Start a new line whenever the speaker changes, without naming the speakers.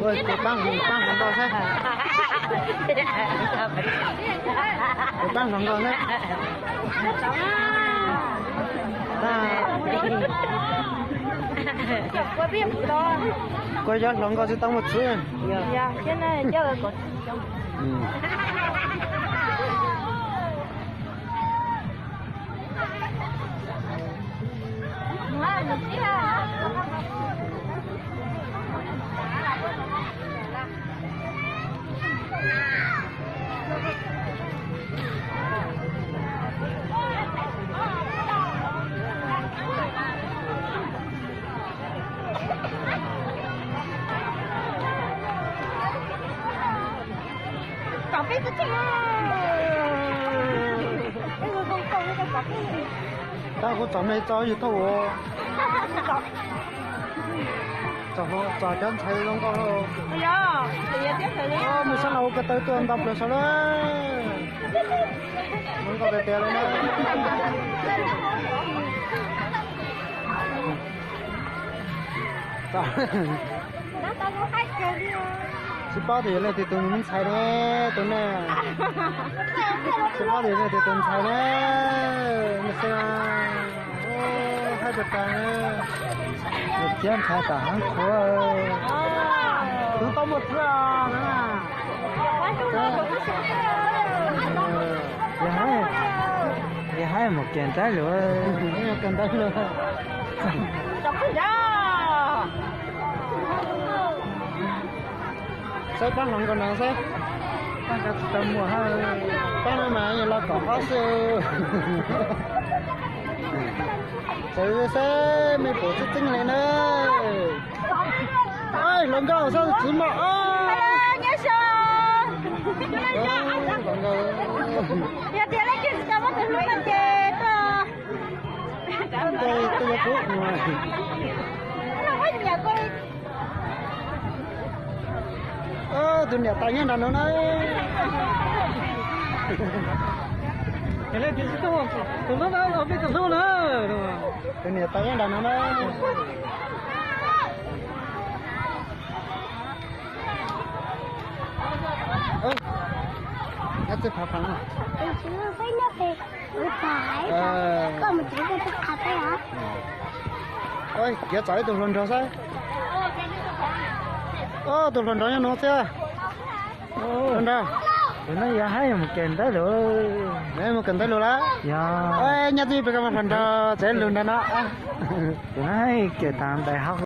Ôi, băng còn đâu thế? Băng còn đâu đấy?
Qua biết đó.
Quay cho lòng có sẽ tông một chút.
Dạ, cái này chắc là có. Cà phê rất thích.
Tao có chọn này cho gì thôi. Cho chân thấy không có đâu.
Dạ, thì tiếp theo đi.
Mình sẽ nấu cái tới tuần đọc được sao đấy. Mình có cái tiền đấy nữa.
Tao có khách rồi đi.
Chỉ bao tiền là thì tuần mình xài đấy, tuần này. Chỉ bao tiền là thì tuần xài đấy. Mình sẽ hai bữa này. Một chén xài cả hàng thôi. Chúng tao một thứ à. Hai một kiện trái nữa, một kiện trái nữa.
Chọc ra.
Sao bác không còn nào sao? Bác đã tầm mùa hai, bác nói mà như là có hóa sư. Sao mấy bộ chức tinh này nữa. Ôi, lần cao sao chỉ mà
Nhớ sao? Ya tiene que estamos en un paquete.
Tôi thuốc ngoài.
Nó có nhà coi.
Tôi nhà tay nhân nó nói. Cái này thì tôi nó nói ở bên cạnh nữa. Tôi nhà tay nhân nó nói. Nó sẽ phá phẳng à?
Chứ phải nó phải phải. Có một chữ cái tức thật đấy hả?
Ôi, kia trái tụi lần rồi sao? Tụi lần rồi nó chưa? Lần đâu?
Nó giờ hay một kiện tới rồi.
Đấy một cần tới luôn đó.
Dạ.
Ôi, nhát gì phải cái mặt lần đó sẽ luôn đó nó.
Tụi nó hay kể tạm đại học.